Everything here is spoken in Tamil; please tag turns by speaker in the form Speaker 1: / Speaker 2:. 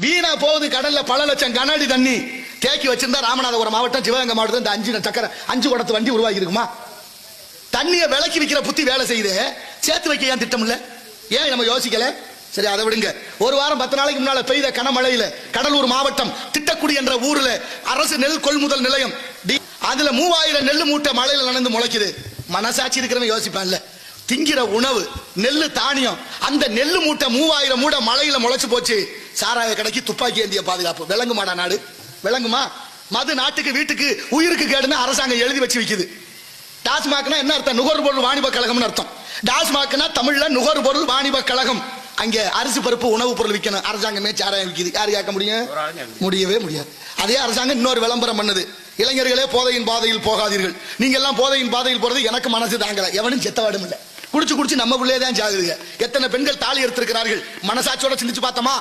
Speaker 1: வீணா போகுது கடல்ல பல லட்சம் கனஅடி தண்ணி தேக்கி வச்சிருந்தா ராமநாதபுரம் மாவட்டம் சிவகங்கை மாவட்டம் இந்த 5 சக்கர 5 குடத்து வண்டி உருவாகி இருக்குமா? தண்ணியை விலக்கி விற்கிற புத்தி வேலை செய்யுது, சேர்த்து வைக்க ஏன் திட்டம் இல்ல? ஏன் நம்ம யோசிக்கல? சரி, அதை விடுங்க. ஒரு வாரம் 10 நாளைக்கு முன்னால பெய்த கனமழையில கடலூர் மாவட்டம் திட்டக்குடி என்ற ஊர்ல அரசு நெல் கொள்முதல் நிலையம், அதுல 3000 நெல் மூட்டை மழையில நனைந்து முளைக்குது. மனசாட்சி இருக்கிறவங்க யோசிப்பான்ல, திங்கிற உணவு நெல்லு தானியம், அந்த நெல்லு மூட்டை 3000 மூட்டை மழையில முளைச்சு போச்சு. சாராய கடைக்கு துப்பாக்கி ஏந்திய பாதுகாப்பு விளங்குமாடா நாடு? விளங்குமா? மது நாட்டுக்கு வீட்டுக்கு உயிருக்கு கேடுன்னு அரசாங்கம் எழுதி வச்சு விக்குது. டாஸ்மாக்னா என்ன அர்த்தம்? நுகர்பொருள் வாணிப கழகம்னு அர்த்தம். டாஸ்மாக்னா தமிழ்ல நுகர்பொருள் வாணிப கழகம். அங்க அரிசி பருப்பு உணவு பொருள் விற்கணும், அரசாங்கமே சாராயம் விற்கிது. யாரு கேட்க முடியும்? முடியவே முடியாது. அதே அரசாங்கம் இன்னொரு விளம்பரம் பண்ணுது, இளைஞர்களே போதையின் பாதையில் போகாதீர்கள். நீங்க எல்லாம் போதையின் பாதையில் போறது எனக்கு மனசு தாங்கல. எவனும் செத்தவாடும் இல்ல, குடிச்சு குடிச்சு நம்ம பிள்ளையே தான் சாகுதுங்க. எத்தனை பெண்கள் தாலி எடுத்திருக்கிறார்கள்? மனசாட்சியோட சிந்திச்சு பார்த்தோமா?